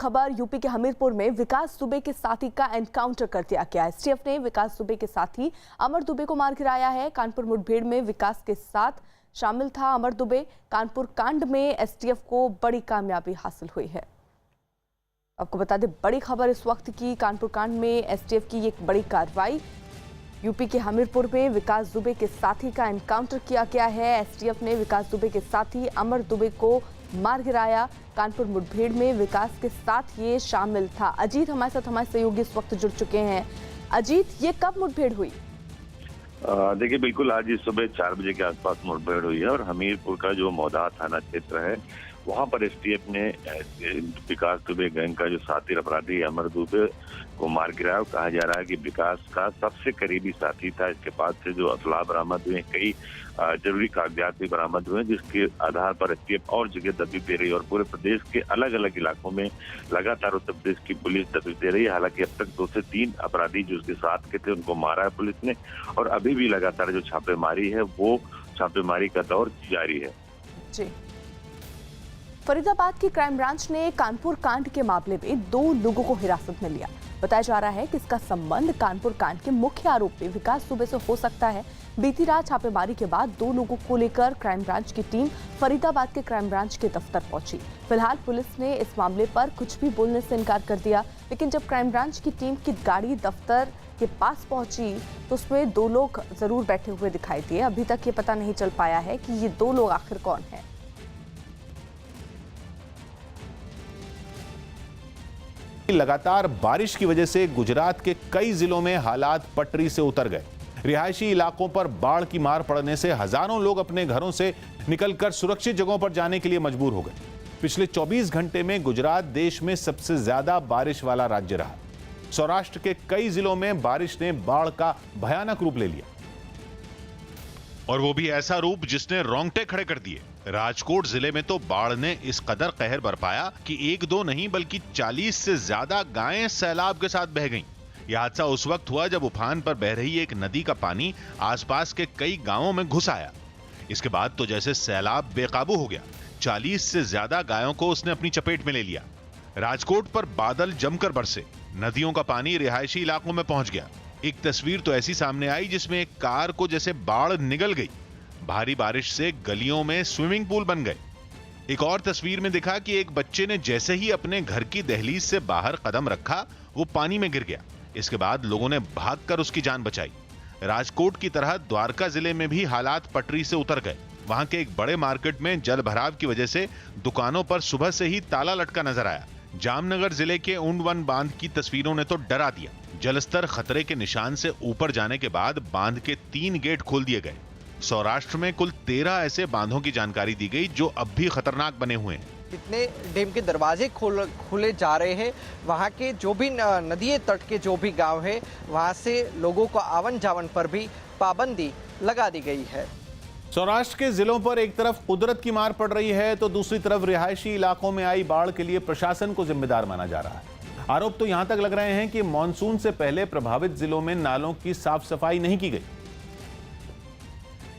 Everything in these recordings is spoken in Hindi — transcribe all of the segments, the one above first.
खबर यूपी के हमीरपुर में विकास दुबे के साथी का एनकाउंटर कर दिया गया। एसटीएफ ने विकास दुबे के साथी अमर दुबे को मार गिराया है। कानपुर मुठभेड़ में विकास के साथ शामिल था अमर दुबे। कानपुर कांड में एसटीएफ को बड़ी कामयाबी हासिल हुई है। आपको बता दें, बड़ी खबर इस वक्त की, कानपुर कांड में एसटीएफ की एक बड़ी कार्रवाई। यूपी के हमीरपुर में विकास दुबे के साथी का एनकाउंटर किया गया है। एसटीएफ ने विकास दुबे के साथी अमर दुबे को मार गिराया। कानपुर मुठभेड़ में विकास के साथ ये शामिल था। अजीत हमारे साथ, हमारे सहयोगी इस वक्त जुड़ चुके हैं। अजीत, ये कब मुठभेड़ हुई? देखिए, बिल्कुल आज इस सुबह 4 बजे के आसपास मुठभेड़ हुई है और हमीरपुर का जो मौदा थाना क्षेत्र है वहां पर एसटीएफ ने विकास दुबे गैंग का जो साथी अपराधी अमर दुबे को मार गिराया। कहा जा रहा है कि विकास का सबसे करीबी साथी था। इसके पास से जो असला बरामद हुए, कई जरूरी कागजात भी बरामद हुए, जिसके आधार पर एसटीएफ और जगह दबिश दे रही है और पूरे प्रदेश के अलग अलग इलाकों में लगातार उत्तर प्रदेश की पुलिस दबिश दे रही है। हालांकि अब तक 2 से 3 अपराधी जो उसके साथ के थे उनको मारा है पुलिस ने और अभी भी लगातार जो छापेमारी है वो छापेमारी का दौर जारी है। जी, फरीदाबाद की क्राइम ब्रांच ने कानपुर कांड के मामले में 2 लोगों को हिरासत में लिया। बताया जा रहा है कि इसका संबंध कानपुर कांड के मुख्य आरोपी विकास दुबे से हो सकता है। बीती रात छापेमारी के बाद 2 लोगों को लेकर क्राइम ब्रांच की टीम फरीदाबाद के क्राइम ब्रांच के दफ्तर पहुंची। फिलहाल पुलिस ने इस मामले पर कुछ भी बोलने से इनकार कर दिया, लेकिन जब क्राइम ब्रांच की टीम की गाड़ी दफ्तर के पास पहुंची तो उसमें 2 लोग जरूर बैठे हुए दिखाई दिए। अभी तक ये पता नहीं चल पाया है कि ये 2 लोग आखिर कौन है। लगातार बारिश की वजह से गुजरात के कई जिलों में हालात पटरी से उतर गए। रिहायशी इलाकों पर बाढ़ की मार पड़ने से हजारों लोग अपने घरों से निकलकर सुरक्षित जगहों पर जाने के लिए मजबूर हो गए। पिछले 24 घंटे में गुजरात देश में सबसे ज्यादा बारिश वाला राज्य रहा। सौराष्ट्र के कई जिलों में बारिश ने बाढ़ का भयानक रूप ले लिया और वो भी ऐसा रूप जिसने रोंगटे खड़े कर दिए। राजकोट जिले में तो बाढ़ ने इस कदर कहर बरपाया कि 1-2 नहीं बल्कि 40 से ज्यादा गायें सैलाब के साथ बह गईं। यह हादसा उस वक्त हुआ जब उफान पर बह रही एक नदी का पानी आसपास के कई गांवों में घुस आया। इसके बाद तो जैसे सैलाब बेकाबू हो गया। 40 से ज्यादा गायों को उसने अपनी चपेट में ले लिया। राजकोट पर बादल जमकर बरसे, नदियों का पानी रिहायशी इलाकों में पहुंच गया। एक तस्वीर तो ऐसी सामने आई जिसमें एक कार को जैसे बाढ़ निगल गई। भारी बारिश से गलियों में स्विमिंग पूल बन गए। एक और तस्वीर में दिखा कि एक बच्चे ने जैसे ही अपने घर की दहलीज से बाहर कदम रखा वो पानी में गिर गया। इसके बाद लोगों ने भागकर उसकी जान बचाई। राजकोट की तरह द्वारका जिले में भी हालात पटरी से उतर गए। वहां के एक बड़े मार्केट में जल भराव की वजह से दुकानों पर सुबह से ही ताला लटका नजर आया। जामनगर जिले के ऊंटवन बांध की तस्वीरों ने तो डरा दिया। जलस्तर खतरे के निशान से ऊपर जाने के बाद बांध के 3 गेट खोल दिए गए। सौराष्ट्र में कुल 13 ऐसे बांधों की जानकारी दी गई जो अब भी खतरनाक बने हुए हैं। जितने डैम के दरवाजे खुले जा रहे हैं, वहाँ के जो भी नदी तट के जो भी गांव है वहाँ से लोगों को आवन जावन पर भी पाबंदी लगा दी गई है। सौराष्ट्र के जिलों पर एक तरफ कुदरत की मार पड़ रही है तो दूसरी तरफ रिहायशी इलाकों में आई बाढ़ के लिए प्रशासन को जिम्मेदार माना जा रहा है। आरोप तो यहां तक लग रहे हैं कि मानसून से पहले प्रभावित जिलों में नालों की साफ सफाई नहीं की गई,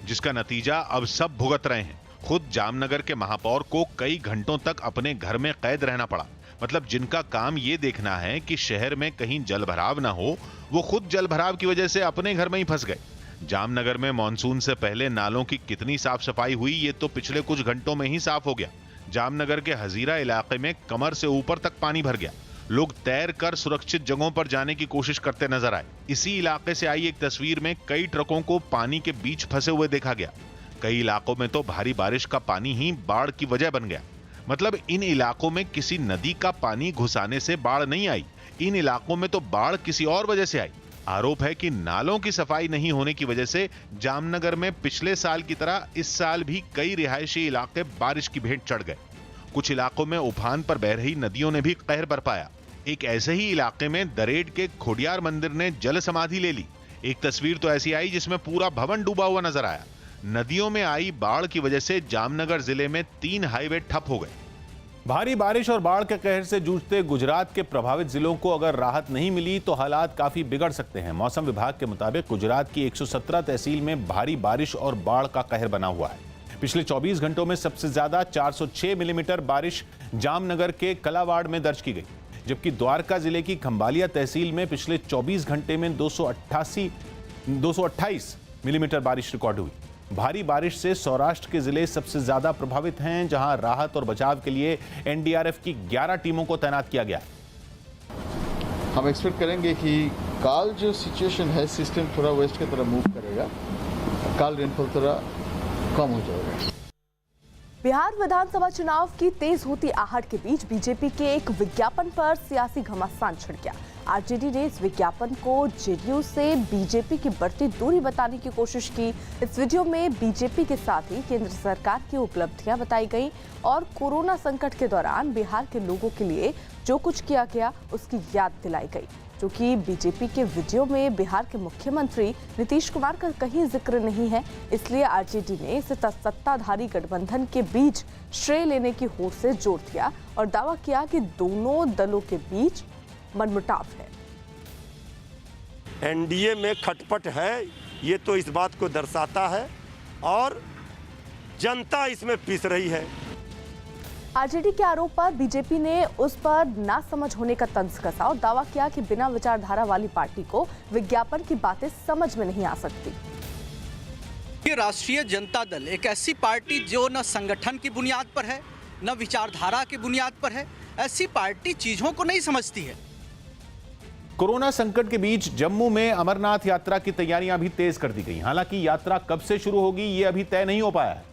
जिसका नतीजा अब सब भुगत रहे हैं। खुद जामनगर के महापौर को कई घंटों तक अपने घर में कैद रहना पड़ा। मतलब जिनका काम ये देखना है कि शहर में कहीं जल भराव ना हो, वो खुद जल भराव की वजह से अपने घर में ही फंस गए। जामनगर में मानसून से पहले नालों की कितनी साफ सफाई हुई ये तो पिछले कुछ घंटों में ही साफ हो गया। जामनगर के हजीरा इलाके में कमर से ऊपर तक पानी भर गया। लोग तैर कर सुरक्षित जगहों पर जाने की कोशिश करते नजर आए। इसी इलाके से आई एक तस्वीर में कई ट्रकों को पानी के बीच फंसे हुए देखा गया। कई इलाकों में तो भारी बारिश का पानी ही बाढ़ की वजह बन गया। मतलब इन इलाकों में किसी नदी का पानी घुस आने से बाढ़ नहीं आई, इन इलाकों में तो बाढ़ किसी और वजह से आई। आरोप है कि नालों की सफाई नहीं होने की वजह से जामनगर में पिछले साल की तरह इस साल भी कई रिहायशी इलाके बारिश की भेंट चढ़ गए। कुछ इलाकों में उफान पर बह रही नदियों ने भी कहर बरपाया। एक ऐसे ही इलाके में दरेड के खोडियार मंदिर ने जल समाधि ले ली। एक तस्वीर तो ऐसी आई जिसमें पूरा भवन डूबा हुआ नजर आया। नदियों में आई बाढ़ की वजह से जामनगर जिले में 3 हाईवे ठप हो गए। भारी बारिश और बाढ़ के कहर से जूझते गुजरात के प्रभावित जिलों को अगर राहत नहीं मिली तो हालात काफी बिगड़ सकते हैं। मौसम विभाग के मुताबिक गुजरात की 117 तहसील में भारी बारिश और बाढ़ का कहर बना हुआ है। पिछले 24 घंटों में सबसे ज्यादा 406 मिलीमीटर बारिश जामनगर के कलावाड़ में दर्ज की गई, जबकि द्वारका जिले की खंभालिया तहसील में पिछले 24 घंटे में 228 मिलीमीटर बारिश रिकॉर्ड हुई। भारी बारिश से सौराष्ट्र के जिले सबसे ज्यादा प्रभावित हैं, जहां राहत और बचाव के लिए एनडीआरएफ की 11 टीमों को तैनात किया गया है। हम एक्सपेक्ट करेंगे कि काल जो सिचुएशन है, सिस्टम थोड़ा वेस्ट की तरफ मूव करेगा, काल रेनफॉल थोड़ा कम हो जाएगा। बिहार विधानसभा चुनाव की तेज होती आहट के बीच बीजेपी के एक विज्ञापन पर सियासी घमासान छिड़ गया। आरजेडी ने इस विज्ञापन को जेडीयू से बीजेपी की बढ़ती दूरी बताने की कोशिश की। इस वीडियो में बीजेपी के साथ ही केंद्र सरकार की उपलब्धियां बताई गई और कोरोना संकट के दौरान बिहार के लोगों के लिए जो कुछ किया गया उसकी याद दिलाई गई। क्योंकि बीजेपी के वीडियो में बिहार के मुख्यमंत्री नीतीश कुमार का कहीं जिक्र नहीं है, इसलिए आरजेडी ने इसे सत्ताधारी गठबंधन के बीच श्रेय लेने की होड़ से जोड़ दिया और दावा किया कि दोनों दलों के बीच मनमुटाव है। एनडीए में खटपट है, ये तो इस बात को दर्शाता है और जनता इसमें पिस रही है। आरजेडी के आरोप पर बीजेपी ने उस पर नासमझ होने का तंज कसा और दावा किया कि बिना विचारधारा वाली पार्टी को विज्ञापन की बातें समझ में नहीं आ सकती। ये राष्ट्रीय जनता दल एक ऐसी पार्टी जो न संगठन की बुनियाद पर है, न विचारधारा की बुनियाद पर है। ऐसी पार्टी चीजों को नहीं समझती है। कोरोना संकट के बीच जम्मू में अमरनाथ यात्रा की तैयारियां भी तेज कर दी गई। हालांकि यात्रा कब से शुरू होगी ये अभी तय नहीं हो पाया है,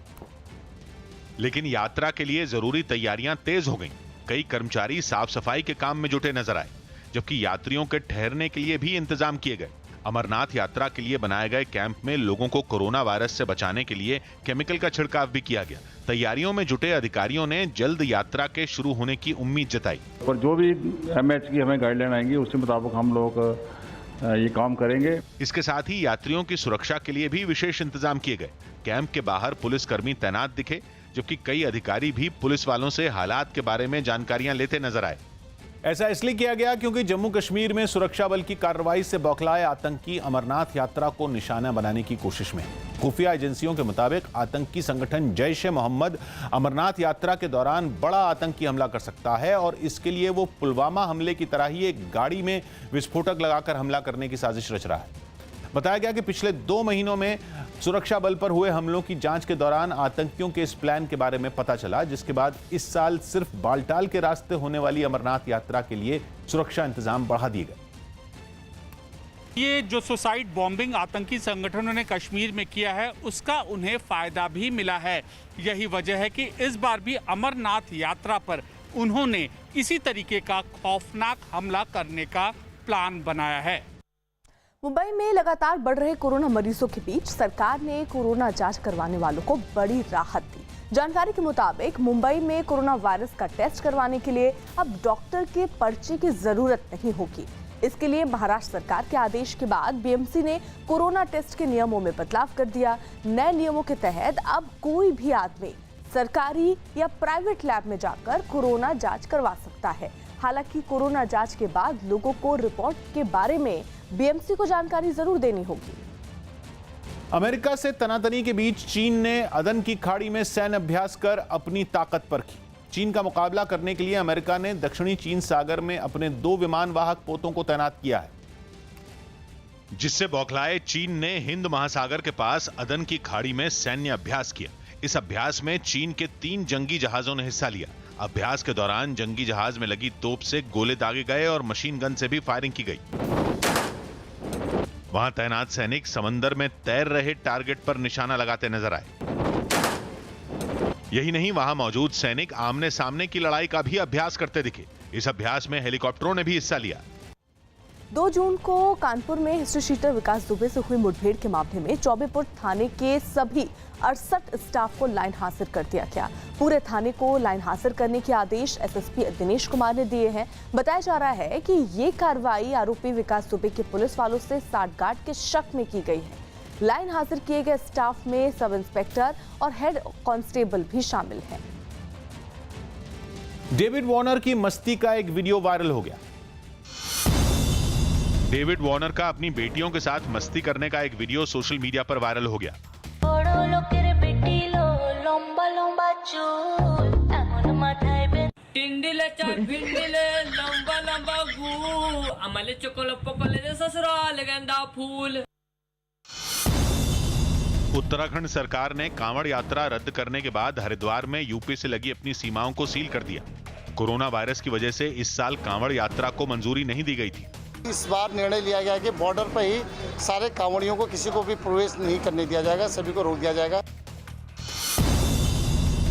लेकिन यात्रा के लिए जरूरी तैयारियां तेज हो गईं। कई कर्मचारी साफ सफाई के काम में जुटे नजर आए, जबकि यात्रियों के ठहरने के लिए भी इंतजाम किए गए। अमरनाथ यात्रा के लिए बनाए गए कैंप में लोगों को कोरोना वायरस से बचाने के लिए केमिकल का छिड़काव भी किया गया। तैयारियों में जुटे अधिकारियों ने जल्द यात्रा के शुरू होने की उम्मीद जताई। और जो भी एमएच की हमें गाइडलाइन आएंगी उसके मुताबिक हम लोग ये काम करेंगे। इसके साथ ही यात्रियों की सुरक्षा के लिए भी विशेष इंतजाम किए गए। कैंप के बाहर पुलिसकर्मी तैनात दिखे, जबकि कई अधिकारी भी पुलिस वालों से हालात के बारे में जानकारियां लेते नजर आए। ऐसा इसलिए किया गया क्योंकि जम्मू कश्मीर में सुरक्षा बल की कार्रवाई से बौखलाए आतंकी अमरनाथ यात्रा को निशाना बनाने की कोशिश में। खुफिया एजेंसियों के मुताबिक आतंकी संगठन जैश-ए-मोहम्मद अमरनाथ यात्रा के दौरान बड़ा आतंकी हमला कर सकता है और इसके लिए वो पुलवामा हमले की तरह ही एक गाड़ी में विस्फोटक लगाकर हमला करने की साजिश रच रहा है। बताया गया कि पिछले 2 महीनों में सुरक्षा बल पर हुए हमलों की जांच के दौरान आतंकियों के इस प्लान के बारे में पता चला, जिसके बाद इस साल सिर्फ बालटाल के रास्ते होने वाली अमरनाथ यात्रा के लिए सुरक्षा इंतजाम बढ़ा दिए गए। ये जो सुसाइड बॉम्बिंग आतंकी संगठनों ने कश्मीर में किया है उसका उन्हें फायदा भी मिला है। यही वजह है कि इस बार भी अमरनाथ यात्रा पर उन्होंने इसी तरीके का खौफनाक हमला करने का प्लान बनाया है। मुंबई में लगातार बढ़ रहे कोरोना मरीजों के बीच सरकार ने कोरोना जांच करवाने वालों को बड़ी राहत दी। जानकारी के मुताबिक मुंबई में कोरोना वायरस का टेस्ट करवाने के लिए अब डॉक्टर के पर्चे की जरूरत नहीं होगी। इसके लिए महाराष्ट्र सरकार के आदेश के बाद बीएमसी ने कोरोना टेस्ट के नियमों में बदलाव कर दिया। नए नियमों के तहत अब कोई भी आदमी सरकारी या प्राइवेट लैब में जाकर कोरोना जांच करवा सकता है। हालांकि कोरोना जांच के बाद लोगों को रिपोर्ट के बारे में बीएमसी को जानकारी जरूर देनी होगी। अमेरिका से तनातनी के बीच चीन ने अदन की खाड़ी में सैन्य अभ्यास कर अपनी ताकत परखी। चीन का मुकाबला करने के लिए अमेरिका ने दक्षिणी चीन सागर में अपने 2 विमान वाहक पोतों को तैनात किया है, जिससे बौखलाए चीन ने हिंद महासागर के पास अदन की खाड़ी में सैन्य अभ्यास किया। इस अभ्यास में चीन के 3 जंगी जहाजों ने हिस्सा लिया। अभ्यास के दौरान जंगी जहाज में लगी तोप से गोले दागे गए और मशीन गन से भी फायरिंग की गई। वहां तैनात सैनिक समंदर में तैर रहे टारगेट पर निशाना लगाते नजर आए। यही नहीं, वहां मौजूद सैनिक आमने सामने की लड़ाई का भी अभ्यास करते दिखे। इस अभ्यास में हेलीकॉप्टरों ने भी हिस्सा लिया। 2 जून को कानपुर में हिस्ट्री शीटर विकास दुबे से हुई मुठभेड़ के मामले में चौबेपुर थाने के सभी 68 स्टाफ को लाइन हाजिर कर दिया गया। पूरे थाने को लाइन हाजिर करने के आदेश एसएसपी दिनेश कुमार ने दिए हैं। बताया जा रहा है कि ये कार्रवाई आरोपी विकास दुबे के पुलिस वालों से साठगांठ के शक में की गई है। लाइन हाजिर किए गए स्टाफ में सब इंस्पेक्टर और हेड कांस्टेबल भी शामिल हैं। डेविड वॉर्नर की मस्ती का एक वीडियो वायरल हो गया। डेविड वॉर्नर का अपनी बेटियों के साथ मस्ती करने का एक वीडियो सोशल मीडिया पर वायरल हो गया। লম্বা লম্বা চুল এমন মাথায় টিন্ডিলে চাট ভিন্ডিলে লম্বা লম্বা গুল আমালে চকল পকলে ससुराल गेंदा फूल। उत्तराखंड सरकार ने कांवड़ यात्रा रद्द करने के बाद हरिद्वार में यूपी से लगी अपनी सीमाओं को सील कर दिया। कोरोना वायरस की वजह से इस साल कांवड़ यात्रा को मंजूरी नहीं दी गई थी। इस बार निर्णय लिया गया कि बॉर्डर पर ही सारे कांवड़ियों को किसी को भी प्रवेश नहीं करने दिया जाएगा, सभी को रोक दिया जाएगा।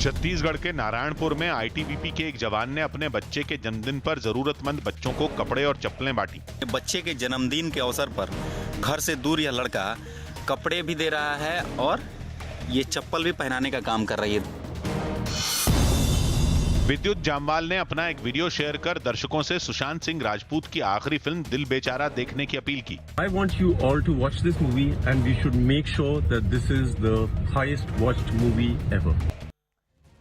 छत्तीसगढ़ के नारायणपुर में आईटीबीपी के एक जवान ने अपने बच्चे के जन्मदिन पर जरूरतमंद बच्चों को कपड़े और चप्पलें बांटी। बच्चे के जन्मदिन के अवसर पर घर से दूर यह लड़का कपड़े भी दे रहा है और ये चप्पल भी पहनाने का काम कर रही है। विद्युत जामवाल ने अपना एक वीडियो शेयर कर दर्शकों से सुशांत सिंह राजपूत की आखिरी फिल्म दिल बेचारा देखने की अपील की। I want you all to watch this movie and we should make sure that this is the highest watched movie ever.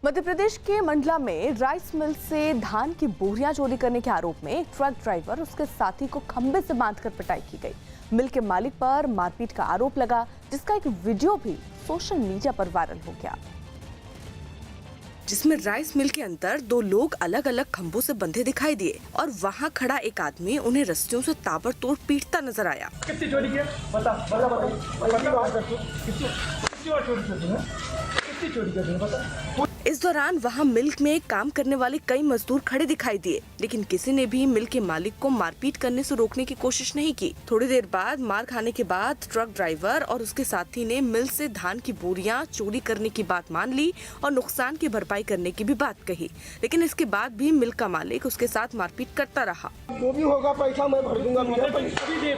Madhya Pradesh के मंडला में राइस मिल से धान की बोरियां चोरी करने के आरोप में एक ट्रक ड्राइवर उसके साथी को खंबे से बांधकर पिटाई की गई। मिल के मालिक पर मारपीट का आरोप लगा, जिसका एक वीडियो भी सोशल मीडिया पर वायरल हो गया, जिसमें राइस मिल के अंदर दो लोग अलग अलग खंभों से बंधे दिखाई दिए और वहां खड़ा एक आदमी उन्हें रस्सियों से ताबड़तोड़ पीटता नजर आया। कितनी चोरी की? बता कितनी चोरी कर बता। इस दौरान वहां मिल में काम करने वाले कई मजदूर खड़े दिखाई दिए, लेकिन किसी ने भी मिल के मालिक को मारपीट करने से रोकने की कोशिश नहीं की। थोड़ी देर बाद मार खाने के बाद ट्रक ड्राइवर और उसके साथी ने मिल से धान की बोरियां चोरी करने की बात मान ली और नुकसान की भरपाई करने की भी बात कही, लेकिन इसके बाद भी मिल का मालिक उसके साथ मारपीट करता रहा। जो भी होगा पैसा मैं भर दूंगा,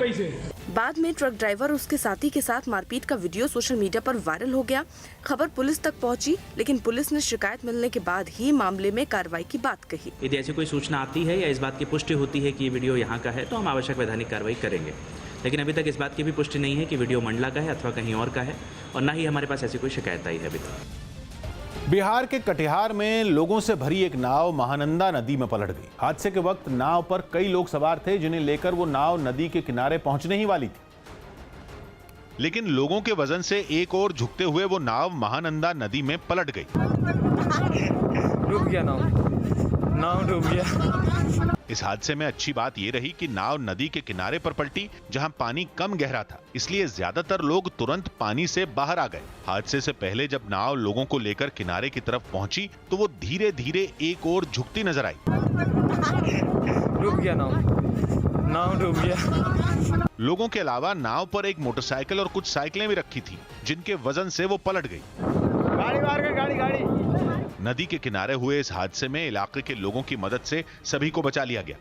पैसे। बाद में ट्रक ड्राइवर उसके साथी के साथ मारपीट का वीडियो सोशल मीडिया पर वायरल हो गया। खबर पुलिस तक पहुंची, लेकिन पुलिस ने शिकायत मिलने के बाद ही मामले में कार्रवाई की बात कही। यदि ऐसी कोई सूचना आती है या इस बात की पुष्टि होती है कि ये वीडियो यहाँ का है तो हम आवश्यक वैधानिक कार्रवाई करेंगे, लेकिन अभी तक इस बात की भी पुष्टि नहीं है कि वीडियो मंडला का है अथवा कहीं और का है, और न ही हमारे पास ऐसी कोई शिकायत आई है अभी तक। बिहार के कटिहार में लोगों से भरी एक नाव महानंदा नदी में पलट गई। हादसे के वक्त नाव पर कई लोग सवार थे, जिन्हें लेकर वो नाव नदी के किनारे पहुंचने ही वाली थी, लेकिन लोगों के वजन से एक और झुकते हुए वो नाव महानंदा नदी में पलट गई। डूब गया नाव डूब गया। इस हादसे में अच्छी बात ये रही कि नाव नदी के किनारे पर पलटी, जहां पानी कम गहरा था, इसलिए ज्यादातर लोग तुरंत पानी से बाहर आ गए। हादसे से पहले जब नाव लोगों को लेकर किनारे की तरफ पहुंची तो वो धीरे धीरे एक और झुकती नजर आई। डूब गया नाव डूब गया। लोगों के अलावा नाव पर एक मोटरसाइकिल और कुछ साइकिलें भी रखी थी, जिनके वजन से वो पलट गई। गाड़ी मार के गाड़ी। नदी के किनारे हुए इस हादसे में इलाके के लोगों की मदद से सभी को बचा लिया गया।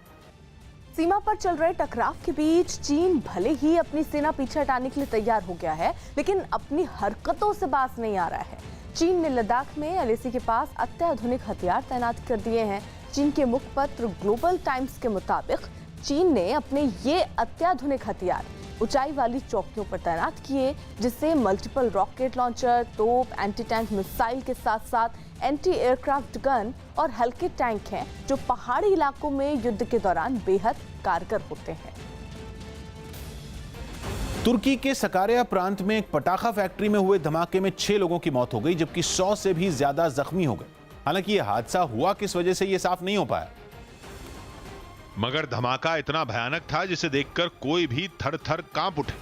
सीमा पर चल रहे टकराव के बीच चीन भले ही अपनी सेना पीछे हटाने के लिए तैयार हो गया है, लेकिन अपनी हरकतों से बाज नहीं आ रहा है। चीन ने लद्दाख में एलएसी के पास अत्याधुनिक हथियार तैनात कर दिए हैं। चीन के मुखपत्र ग्लोबल टाइम्स के मुताबिक चीन ने अपने ये अत्याधुनिक हथियार ऊंचाई वाली चौकियों पर तैनात किए, जिससे मल्टीपल रॉकेट लॉन्चर, तोप, एंटी टैंक मिसाइल के साथ साथ एंटी एयरक्राफ्ट गन और हल्के टैंक हैं, जो पहाड़ी इलाकों में युद्ध के दौरान बेहद कारगर होते हैं। तुर्की के सकारिया प्रांत में एक पटाखा फैक्ट्री में हुए धमाके में 6 लोगों की मौत हो गई, जबकि 100 से भी ज्यादा जख्मी हो गए। हालांकि यह हादसा हुआ किस वजह से यह साफ नहीं हो पाया, मगर धमाका इतना भयानक था जिसे देखकर कोई भी थर-थर कांप उठे।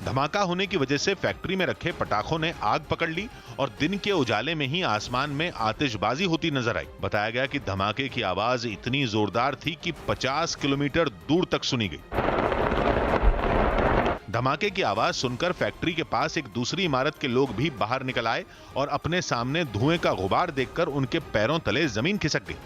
धमाका होने की वजह से फैक्ट्री में रखे पटाखों ने आग पकड़ ली और दिन के उजाले में ही आसमान में आतिशबाजी होती नजर आई। बताया गया कि धमाके की आवाज इतनी जोरदार थी कि 50 किलोमीटर दूर तक सुनी गई। धमाके की आवाज सुनकर फैक्ट्री के पास एक दूसरी इमारत के लोग भी बाहर निकल आए और अपने सामने धुएं का गुबार देखकर उनके पैरों तले जमीन खिसक गई।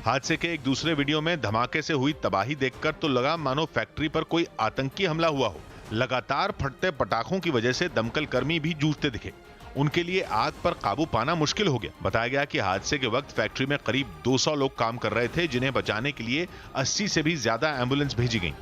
हादसे के एक दूसरे वीडियो में धमाके से हुई तबाही देखकर तो लगा मानो फैक्ट्री पर कोई आतंकी हमला हुआ हो। लगातार फटते पटाखों की वजह से दमकल कर्मी भी जूझते दिखे। उनके लिए आग पर काबू पाना मुश्किल हो गया। बताया गया कि हादसे के वक्त फैक्ट्री में करीब 200 लोग काम कर रहे थे, जिन्हें बचाने के लिए 80 से भी ज्यादा एम्बुलेंस भेजी गई।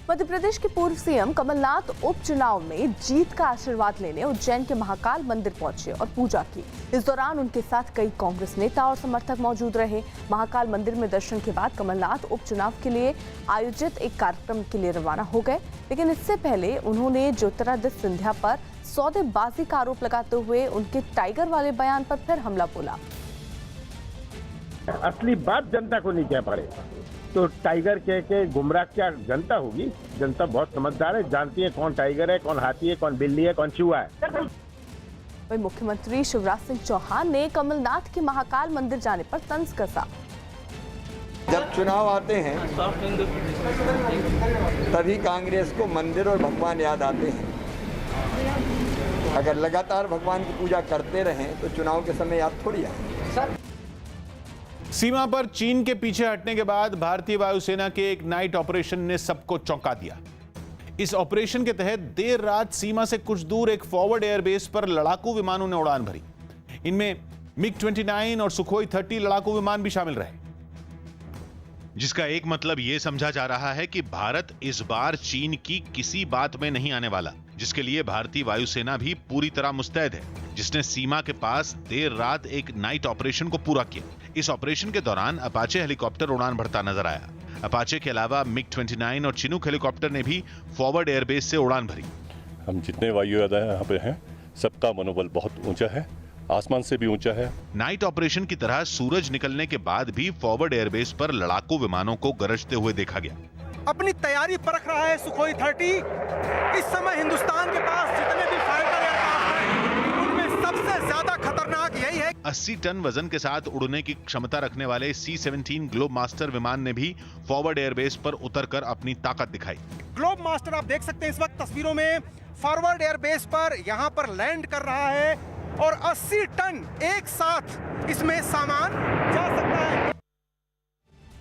मध्य प्रदेश के पूर्व सीएम कमलनाथ उपचुनाव में जीत का आशीर्वाद लेने उज्जैन के महाकाल मंदिर पहुंचे और पूजा की। इस दौरान उनके साथ कई कांग्रेस नेता और समर्थक मौजूद रहे। महाकाल मंदिर में दर्शन के बाद कमलनाथ उपचुनाव के लिए आयोजित एक कार्यक्रम के लिए रवाना हो गए, लेकिन इससे पहले उन्होंने ज्योतिरादित्य सिंधिया पर सौदेबाजी का आरोप लगाते हुए उनके टाइगर वाले बयान पर फिर हमला बोला। असली बात जनता को नहीं कह पा रहे तो टाइगर के गुमराह क्या जनता होगी? जनता बहुत समझदार है, जानती है कौन टाइगर है, कौन हाथी है, कौन बिल्ली है, कौन चूहा है। वहीं मुख्यमंत्री शिवराज सिंह चौहान ने कमलनाथ के महाकाल मंदिर जाने पर तंज कसा। जब चुनाव आते हैं तभी कांग्रेस को मंदिर और भगवान याद आते हैं। अगर लगातार भगवान की पूजा करते रहें तो चुनाव के समय याद थोड़ी आए। सीमा पर चीन के पीछे हटने के बाद भारतीय वायुसेना के एक नाइट ऑपरेशन ने सबको चौंका दिया। इस ऑपरेशन के तहत देर रात सीमा से कुछ दूर एक फॉरवर्ड एयरबेस पर लड़ाकू विमानों ने उड़ान भरी। इनमें मिग-29 और सुखोई 30 लड़ाकू विमान भी शामिल रहे, जिसका एक मतलब यह समझा जा रहा है कि भारत इस बार चीन की किसी बात में नहीं आने वाला, जिसके लिए भारतीय वायुसेना भी पूरी तरह मुस्तैद है, जिसने सीमा के पास देर रात एक नाइट ऑपरेशन को पूरा किया। इस ऑपरेशन के दौरान अपाचे हेलीकॉप्टर उड़ान भरता नजर आया। अपाचे के अलावा मिग-29 और चिनूक हेलीकॉप्टर ने भी फॉरवर्ड एयरबेस से उड़ान भरी। हम जितने वायु यादा यहाँ पे हैं, सबका मनोबल बहुत ऊंचा है, आसमान से भी ऊंचा है। नाइट ऑपरेशन की तरह सूरज निकलने के बाद भी फॉरवर्ड एयरबेस पर लड़ाकू विमानों को गरजते हुए देखा गया। अपनी तैयारी परख रहा है सुखोई 30। इस समय हिंदुस्तान के पास जितने भी फाइटर एयरक्राफ्ट हैं, उनमें सबसे ज्यादा खतरनाक यही है। 80 टन वजन के साथ उड़ने की क्षमता रखने वाले C-17 ग्लोब मास्टर विमान ने भी फॉरवर्ड एयरबेस पर उतरकर अपनी ताकत दिखाई। ग्लोब मास्टर आप देख सकते हैं इस वक्त तस्वीरों में फॉरवर्ड एयरबेस पर यहाँ पर लैंड कर रहा है और 80 टन एक साथ इसमें सामान जा सकता है।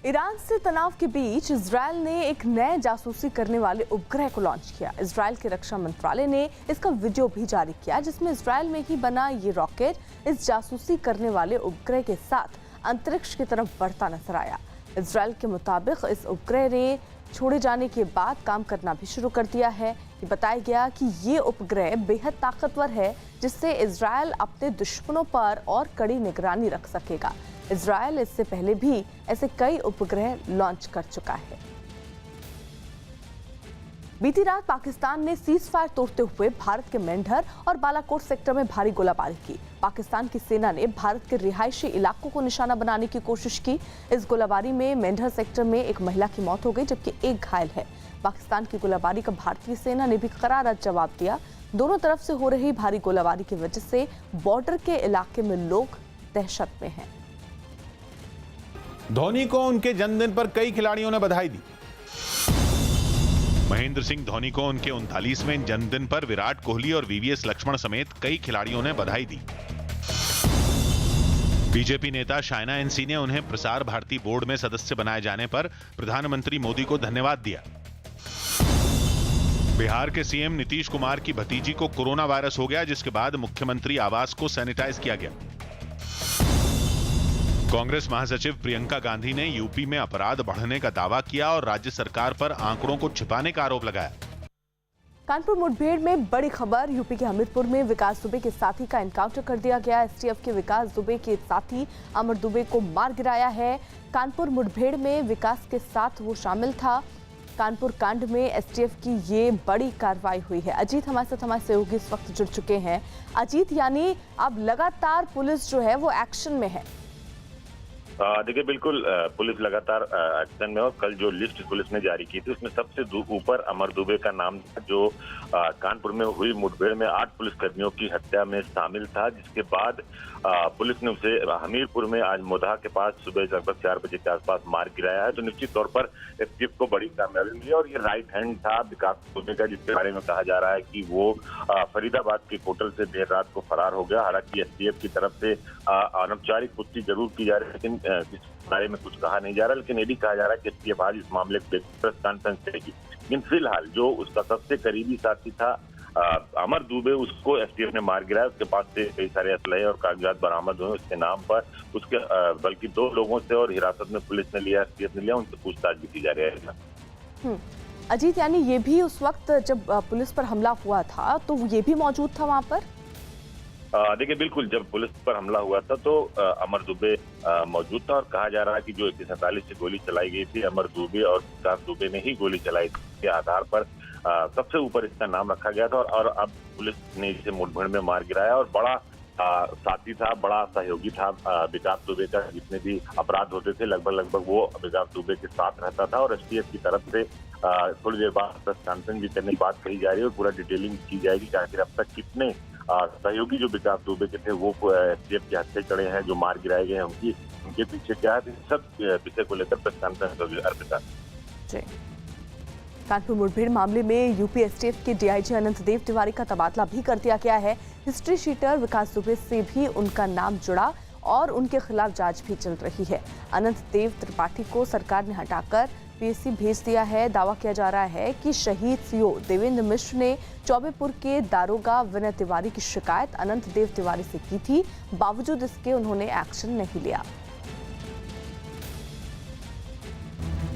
ईरान से तनाव के बीच इजरायल ने एक नए जासूसी करने वाले उपग्रह को लॉन्च किया। इजरायल के रक्षा मंत्रालय ने इसका वीडियो भी जारी किया, जिसमें इजरायल में ही बना ये रॉकेट इस जासूसी करने वाले उपग्रह के साथ अंतरिक्ष की तरफ बढ़ता नजर आया। इजरायल के मुताबिक इस उपग्रह ने छोड़े जाने के बाद काम करना भी शुरू कर दिया है। ये बताया गया कि ये उपग्रह बेहद ताकतवर है, जिससे इजरायल अपने दुश्मनों पर और कड़ी निगरानी रख सकेगा। इजरायल इससे पहले भी ऐसे कई उपग्रह लॉन्च कर चुका है। बीती रात पाकिस्तान ने सीज फायर तोड़ते हुए भारत के मेंढर और बालाकोट सेक्टर में भारी गोलाबारी की। पाकिस्तान की सेना ने भारत के रिहायशी इलाकों को निशाना बनाने की कोशिश की। इस गोलाबारी में मेंढर सेक्टर में एक महिला की मौत हो गई, जबकि एक घायल है। पाकिस्तान की गोलाबारी का भारतीय सेना ने भी करारा जवाब दिया। दोनों तरफ से हो रही भारी गोलाबारी की वजह से बॉर्डर के इलाके में लोग दहशत में हैं। धोनी को उनके जन्मदिन पर कई खिलाड़ियों ने बधाई दी। महेंद्र सिंह धोनी को उनके 39वें जन्मदिन पर विराट कोहली और वीवीएस लक्ष्मण समेत कई खिलाड़ियों ने बधाई दी। बीजेपी नेता शायना एनसी ने उन्हें प्रसार भारती बोर्ड में सदस्य बनाए जाने पर प्रधानमंत्री मोदी को धन्यवाद दिया। बिहार के सीएम नीतीश कुमार की भतीजी को कोरोना वायरस हो गया, जिसके बाद मुख्यमंत्री आवास को सैनिटाइज किया गया। कांग्रेस महासचिव प्रियंका गांधी ने यूपी में अपराध बढ़ने का दावा किया और राज्य सरकार पर आंकड़ों को छिपाने का आरोप लगाया। कानपुर मुठभेड़ में बड़ी खबर, यूपी के हमीरपुर में विकास दुबे के साथी का एनकाउंटर कर दिया गया। एसटीएफ के विकास दुबे के साथी अमर दुबे को मार गिराया है। कानपुर मुठभेड़ में विकास के साथ वो शामिल था। कानपुर कांड में एसटीएफ की ये बड़ी कार्रवाई हुई है। अजीत हमारे सहयोगी इस वक्त जुड़ चुके हैं। अजीत, यानी अब लगातार पुलिस जो है वो एक्शन में है। देखिए, बिल्कुल पुलिस लगातार एक्शन में, और कल जो लिस्ट पुलिस ने जारी की थी उसमें सबसे ऊपर अमर दुबे का नाम था, जो कानपुर में हुई मुठभेड़ में 8 पुलिसकर्मियों की हत्या में शामिल था। जिसके बाद पुलिस ने उसे हमीरपुर में आज मोधा के पास सुबह लगभग 4 बजे के आसपास मार गिराया है। तो निश्चित तौर पर एसटीएफ को बड़ी कामयाबी मिली। और ये राइट हैंड था विकास दुबे का, जिसके बारे में कहा जा रहा है कि वो फरीदाबाद के होटल से देर रात को फरार हो गया। हालांकि एसटीएफ की तरफ से अनौपचारिक पुष्टि जरूर की जा रही है, लेकिन इस बारे में कुछ कहा नहीं जा रहा। लेकिन ये भी कहा जा रहा है कि एसटीएफ आज इस मामले को प्रेस कॉन्फ्रेंस करेगी। लेकिन फिलहाल जो उसका सबसे करीबी साथी था अमर दुबे, उसको एसटीएफ ने मार गिराया। उसके पास से कई सारे असलहे और कागजात बरामद हुए उसके नाम पर। उसके बल्कि 2 लोगों से और हिरासत में पुलिस ने लिया, एसटीएफ ने लिया, उनसे पूछताछ भी की जा रही है। अजीत, यानी ये भी उस वक्त जब पुलिस पर हमला हुआ था तो ये भी मौजूद था वहां पर? देखिए, बिल्कुल जब पुलिस पर हमला हुआ था तो अमर दुबे मौजूद था। और कहा जा रहा है कि जो 147 से गोली चलाई गई थी, अमर दुबे और विकास दुबे ने ही गोली चलाई के आधार पर सबसे ऊपर इसका नाम रखा गया था और अब पुलिस ने इसे मुठभेड़ में मार गिराया और बड़ा साथी था, बड़ा सहयोगी था विकास दुबे का। जितने भी अपराध होते थे लगभग वो विकास दुबे के साथ रहता था और एसटीएफ की तरफ से थोड़ी देर बाद प्रेस कॉन्फ्रेंस भी करने की बात कही जा रही है और पूरा डिटेलिंग की जाएगी कि आखिर अब तक कितने सहयोगी जो विकास दुबे के थे वो एसटीएफ के हत्थे चढ़े हैं, जो मार गिराए गए हैं, उनके पीछे क्या है, सब विषय को लेकर प्रेस कॉन्फ्रेंस होगी। अर्पिता। कानपुर मुठभेड़ मामले में यूपी एसटीएफ के डीआईजी अनंत देव तिवारी का तबादला भी कर दिया गया है। हिस्ट्री शीटर विकास दुबे से भी उनका नाम जुड़ा और उनके खिलाफ जांच भी चल रही है। अनंत देव त्रिपाठी को सरकार ने हटाकर पीएससी भेज दिया है। दावा किया जा रहा है कि शहीद सीओ देवेंद्र मिश्र ने चौबेपुर के दारोगा विनय तिवारी की शिकायत अनंत देव तिवारी से की थी, बावजूद इसके उन्होंने एक्शन नहीं लिया।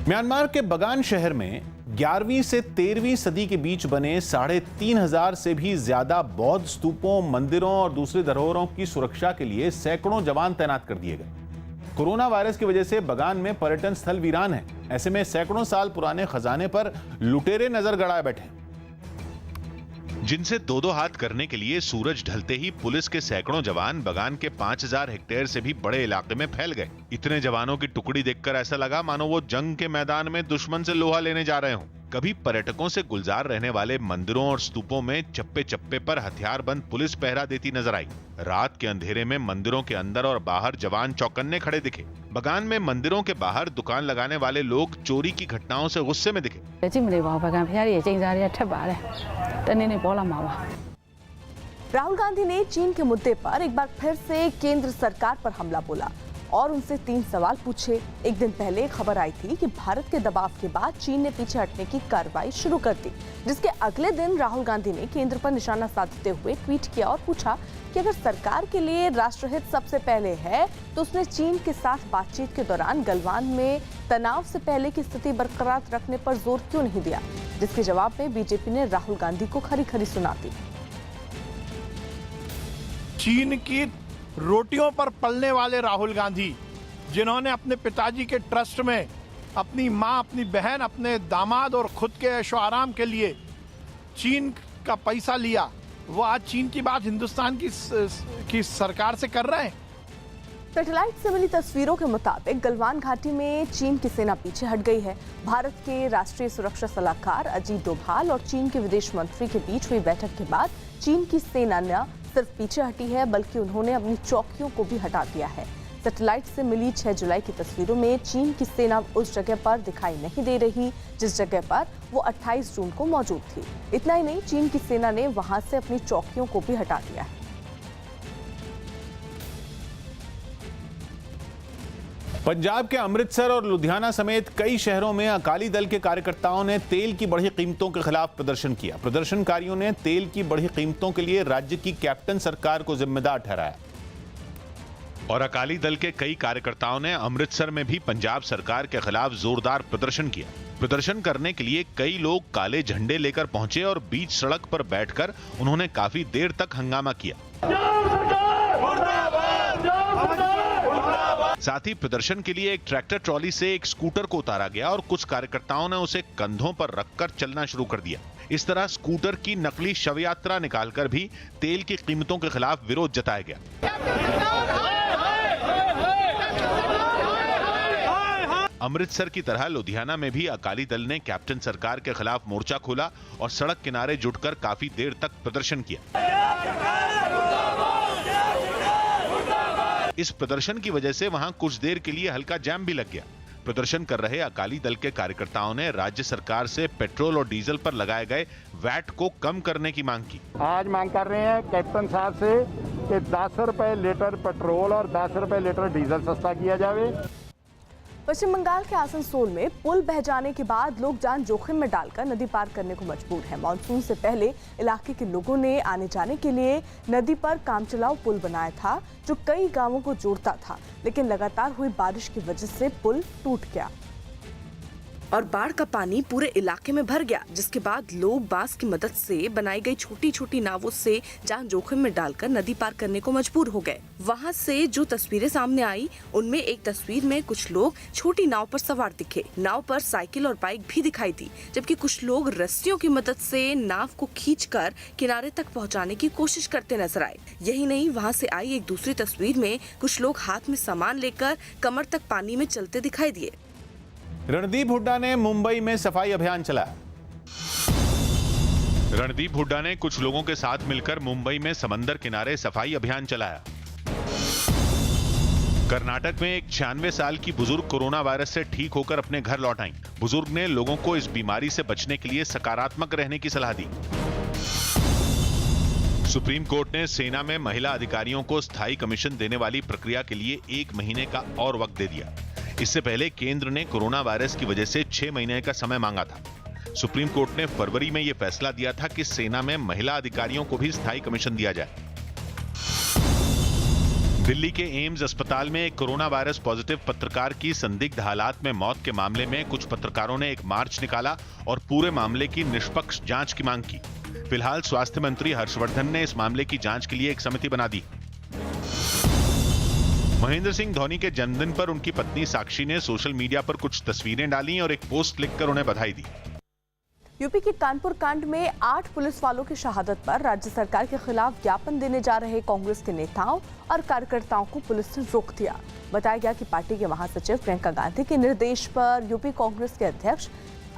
म्यांमार के बगान शहर में 11वीं से 13वीं सदी के बीच बने 3500 से भी ज्यादा बौद्ध स्तूपों, मंदिरों और दूसरी धरोहरों की सुरक्षा के लिए सैकड़ों जवान तैनात कर दिए गए। कोरोना वायरस की वजह से बगान में पर्यटन स्थल वीरान है। ऐसे में सैकड़ों साल पुराने खजाने पर लुटेरे नजर गड़ाए बैठे, जिनसे दो हाथ करने के लिए सूरज ढलते ही पुलिस के सैकड़ों जवान बगान के 5000 हेक्टेयर से भी बड़े इलाके में फैल गए। इतने जवानों की टुकड़ी देखकर ऐसा लगा मानो वो जंग के मैदान में दुश्मन से लोहा लेने जा रहे हों। कभी पर्यटकों से गुलजार रहने वाले मंदिरों और स्तूपों में चप्पे चप्पे पर हथियारबंद पुलिस पहरा देती नजर आई। रात के अंधेरे में मंदिरों के अंदर और बाहर जवान चौकन्ने खड़े दिखे। बगान में मंदिरों के बाहर दुकान लगाने वाले लोग चोरी की घटनाओं से गुस्से में दिखे। राहुल गांधी ने चीन के मुद्दे पर एक बार फिर से केंद्र सरकार पर हमला बोला और उनसे 3 सवाल पूछे। एक दिन पहले खबर आई थी कि भारत के दबाव के बाद चीन ने पीछे हटने की कार्रवाई शुरू कर दी, जिसके अगले दिन राहुल गांधी ने केंद्र पर निशाना साधते हुए ट्वीट किया और पूछा कि अगर सरकार के लिए राष्ट्रहित सबसे पहले है तो उसने चीन के साथ बातचीत के दौरान गलवान में तनाव से पहले की स्थिति बरकरार रखने पर जोर क्यों नहीं दिया, जिसके जवाब में बीजेपी ने राहुल गांधी को खरी खरी सुना दी। चीन की रोटियों पर पलने वाले राहुल गांधी, जिन्होंने अपने पिताजी के ट्रस्ट में अपनी मां, अपनी बहन, अपने दामाद और खुद के ऐशो आराम के लिए चीन का पैसा लिया, वो आज चीन की बात हिंदुस्तान की सरकार से कर रहे हैं। सैटेलाइट से मिली तस्वीरों के मुताबिक गलवान घाटी में चीन की सेना पीछे हट गई है। भारत के राष्ट्रीय सुरक्षा सलाहकार अजीत डोभाल और चीन के विदेश मंत्री के बीच हुई बैठक के बाद चीन की सेना न सिर्फ पीछे हटी है बल्कि उन्होंने अपनी चौकियों को भी हटा दिया है। सैटेलाइट से मिली 6 जुलाई की तस्वीरों में चीन की सेना उस जगह पर दिखाई नहीं दे रही जिस जगह पर वो 28 जून को मौजूद थी। इतना ही नहीं, चीन की सेना ने वहां से अपनी चौकियों को भी हटा दिया है। पंजाब के अमृतसर और लुधियाना समेत कई शहरों में अकाली दल के कार्यकर्ताओं ने तेल की बढ़ी कीमतों के खिलाफ प्रदर्शन किया। प्रदर्शनकारियों ने तेल की बढ़ी कीमतों के लिए राज्य की कैप्टन सरकार को जिम्मेदार ठहराया। और अकाली दल के कई कार्यकर्ताओं ने अमृतसर में भी पंजाब सरकार के खिलाफ जोरदार प्रदर्शन किया। प्रदर्शन करने के लिए कई लोग काले झंडे लेकर पहुंचे और बीच सड़क पर बैठकर उन्होंने काफी देर तक हंगामा किया। साथ ही प्रदर्शन के लिए एक ट्रैक्टर ट्रॉली से एक स्कूटर को उतारा गया और कुछ कार्यकर्ताओं ने उसे कंधों पर रखकर चलना शुरू कर दिया। इस तरह स्कूटर की नकली शव यात्रा निकालकर भी तेल की कीमतों के खिलाफ विरोध जताया गया। अमृतसर की तरह लुधियाना में भी अकाली दल ने कैप्टन सरकार के खिलाफ मोर्चा खोला और सड़क किनारे जुटकर काफी देर तक प्रदर्शन किया। इस प्रदर्शन की वजह से वहां कुछ देर के लिए हल्का जैम भी लग गया। प्रदर्शन कर रहे अकाली दल के कार्यकर्ताओं ने राज्य सरकार से पेट्रोल और डीजल पर लगाए गए वैट को कम करने की मांग की। आज मांग कर रहे हैं कैप्टन साहब से कि 10 रुपए लीटर पेट्रोल और 10 रुपए लीटर डीजल सस्ता किया जाए। पश्चिम बंगाल के आसनसोल में पुल बह जाने के बाद लोग जान जोखिम में डालकर नदी पार करने को मजबूर हैं। मानसून से पहले इलाके के लोगों ने आने जाने के लिए नदी पर कामचलाऊ पुल बनाया था जो कई गांवों को जोड़ता था, लेकिन लगातार हुई बारिश की वजह से पुल टूट गया। और बाढ़ का पानी पूरे इलाके में भर गया, जिसके बाद लोग बांस की मदद से बनाई गई छोटी छोटी नावों से जान जोखिम में डालकर नदी पार करने को मजबूर हो गए। वहां से जो तस्वीरें सामने आई, उनमें एक तस्वीर में कुछ लोग छोटी नाव पर सवार दिखे। नाव पर साइकिल और बाइक भी दिखाई दी, जबकि कुछ लोग रस्सियों की मदद से नाव को खींचकर किनारे तक पहुंचाने की कोशिश करते नजर आए। यही नहीं, वहां से आई एक दूसरी तस्वीर में कुछ लोग हाथ में सामान लेकर कमर तक पानी में चलते दिखाई दिए। रणदीप हुड्डा ने मुंबई में सफाई अभियान चलाया। रणदीप हुड्डा ने कुछ लोगों के साथ मिलकर मुंबई में समंदर किनारे सफाई अभियान चलाया। कर्नाटक में एक 96 साल की बुजुर्ग कोरोना वायरस से ठीक होकर अपने घर लौट आईं। बुजुर्ग ने लोगों को इस बीमारी से बचने के लिए सकारात्मक रहने की सलाह दी। सुप्रीम कोर्ट ने सेना में महिला अधिकारियों को स्थायी कमीशन देने वाली प्रक्रिया के लिए 1 महीने का और वक्त दे दिया। इससे पहले केंद्र ने कोरोना वायरस की वजह से 6 महीने का समय मांगा था। सुप्रीम कोर्ट ने फरवरी में यह फैसला दिया था कि सेना में महिला अधिकारियों को भी स्थायी कमीशन दिया जाए। दिल्ली के एम्स अस्पताल में एक कोरोना वायरस पॉजिटिव पत्रकार की संदिग्ध हालात में मौत के मामले में कुछ पत्रकारों ने एक मार्च निकाला और पूरे मामले की निष्पक्ष जांच की मांग की। फिलहाल स्वास्थ्य मंत्री हर्षवर्धन ने इस मामले की जांच के लिए एक समिति बना दी। महेंद्र सिंह धोनी के जन्मदिन पर उनकी पत्नी साक्षी ने सोशल मीडिया पर कुछ तस्वीरें डाली और एक पोस्ट लिखकर उन्हें बधाई दी। यूपी के कानपुर कांड में 8 पुलिस वालों की शहादत पर राज्य सरकार के खिलाफ ज्ञापन देने जा रहे कांग्रेस के नेताओं और कार्यकर्ताओं को पुलिस ने रोक दिया। बताया गया कि पार्टी के महासचिव प्रियंका गांधी के निर्देश पर यूपी कांग्रेस के अध्यक्ष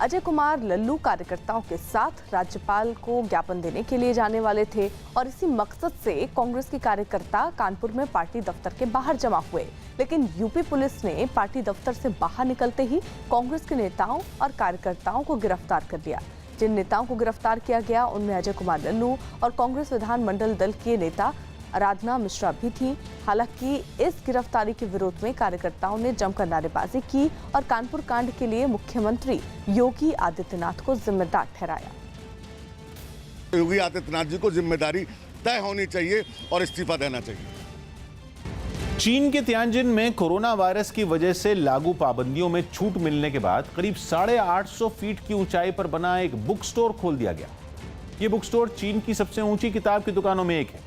अजय कुमार लल्लू कार्यकर्ताओं के साथ राज्यपाल को ज्ञापन देने के लिए जाने वाले थे और इसी मकसद से कांग्रेस के कार्यकर्ता कानपुर में पार्टी दफ्तर के बाहर जमा हुए। लेकिन यूपी पुलिस ने पार्टी दफ्तर से बाहर निकलते ही कांग्रेस के नेताओं और कार्यकर्ताओं को गिरफ्तार कर लिया। जिन नेताओं को गिरफ्तार किया गया उनमें अजय कुमार लल्लू और कांग्रेस विधानमंडल दल के नेता आराधना मिश्रा भी थी। हालांकि इस गिरफ्तारी के विरोध में कार्यकर्ताओं ने जमकर नारेबाजी की और कानपुर कांड के लिए मुख्यमंत्री योगी आदित्यनाथ को जिम्मेदार ठहराया। योगी आदित्यनाथ जी को जिम्मेदारी तय होनी चाहिए और इस्तीफा देना चाहिए। चीन के तियानजिन में कोरोना वायरस की वजह से लागू पाबंदियों में छूट मिलने के बाद करीब 850 फीट की ऊंचाई पर बना एक बुक स्टोर खोल दिया गया। यह बुक स्टोर चीन की सबसे ऊंची किताब की दुकानों में एक है।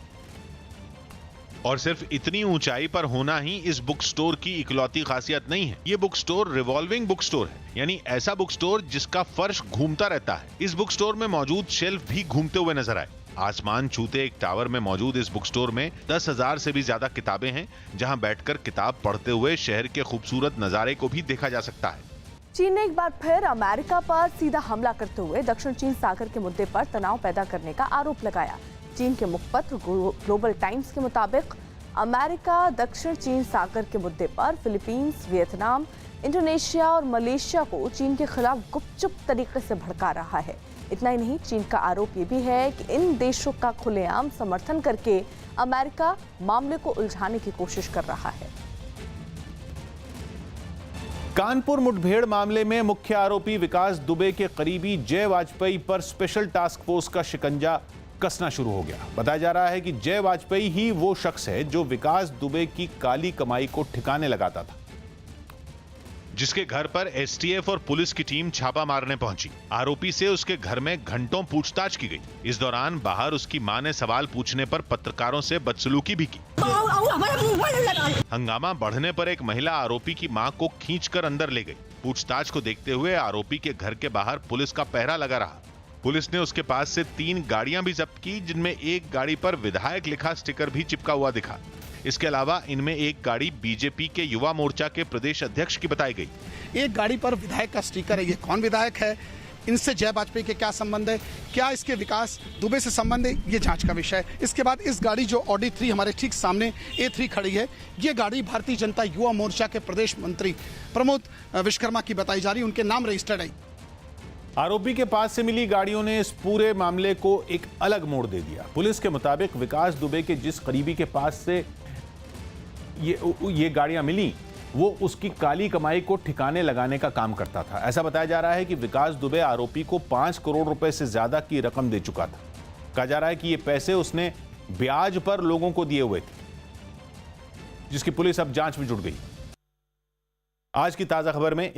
और सिर्फ इतनी ऊंचाई पर होना ही इस बुक स्टोर की इकलौती खासियत नहीं है। ये book store revolving book store है, यानी ऐसा बुक स्टोर जिसका फर्श घूमता रहता है। इस बुक स्टोर में मौजूद शेल्फ भी घूमते हुए नजर आए। आसमान छूते एक टावर में मौजूद इस बुक स्टोर में 10,000 से भी ज्यादा किताबें हैं, जहां बैठकर किताब पढ़ते हुए शहर के खूबसूरत नजारे को भी देखा जा सकता है। चीन ने एक बार फिर अमेरिका पर सीधा हमला करते हुए दक्षिण चीन सागर के मुद्दे पर तनाव पैदा करने का आरोप लगाया। चीन के मुखपत्र ग्लोबल टाइम्स के मुताबिक अमेरिका दक्षिण चीन सागर के मुद्दे पर फिलीपींस, वियतनाम, इंडोनेशिया और मलेशिया को चीन के खिलाफ गुपचुप तरीके से भड़का रहा है। इतना ही नहीं, चीन का आरोप ये भी है कि इन देशों का खुलेआम समर्थन करके अमेरिका मामले को उलझाने की कोशिश कर रहा है। कानपुर मुठभेड़ मामले में मुख्य आरोपी विकास दुबे के करीबी जय वाजपेयी पर स्पेशल टास्क फोर्स का शिकंजा कसना शुरू हो गया। बताया जा रहा है कि जय वाजपेयी ही वो शख्स है जो विकास दुबे की काली कमाई को ठिकाने लगाता था, जिसके घर पर एसटीएफ और पुलिस की टीम छापा मारने पहुंची। आरोपी से उसके घर में घंटों पूछताछ की गई। इस दौरान बाहर उसकी मां ने सवाल पूछने पर पत्रकारों से बदसलूकी भी की। हंगामा बढ़ने पर एक महिला आरोपी की मां को खींचकर अंदर ले गई। पूछताछ को देखते हुए आरोपी के घर के बाहर पुलिस का पहरा लगा रहा। पुलिस ने उसके पास से 3 गाड़ियां भी जब्त की, जिनमें एक गाड़ी पर विधायक लिखा स्टिकर भी चिपका हुआ दिखा। इसके अलावा इनमें एक गाड़ी बीजेपी के युवा मोर्चा के प्रदेश अध्यक्ष की बताई गई। एक गाड़ी पर विधायक का स्टिकर है। ये कौन विधायक है, इनसे जय वाजपेयी के क्या संबंध है, क्या इसके विकास दुबे से संबंध है, ये जांच का विषय है। इसके बाद इस गाड़ी जो ऑडी 3 हमारे ठीक सामने A3 खड़ी है, ये गाड़ी भारतीय जनता युवा मोर्चा के प्रदेश मंत्री प्रमोद विश्वकर्मा की बताई जा रही है। उनके नाम रजिस्टर्ड है। आरोपी के पास से मिली गाड़ियों ने इस पूरे मामले को एक अलग मोड़ दे दिया। पुलिस के मुताबिक विकास दुबे के जिस करीबी के पास से ये गाड़ियां मिली, वो उसकी काली कमाई को ठिकाने लगाने का काम करता था। ऐसा बताया जा रहा है कि विकास दुबे आरोपी को 5 करोड़ रुपए से ज्यादा की रकम दे चुका था। कहा जा रहा है कि ये पैसे उसने ब्याज पर लोगों को दिए हुए थे, जिसकी पुलिस अब जांच में जुट गई। आज की ताजा खबर में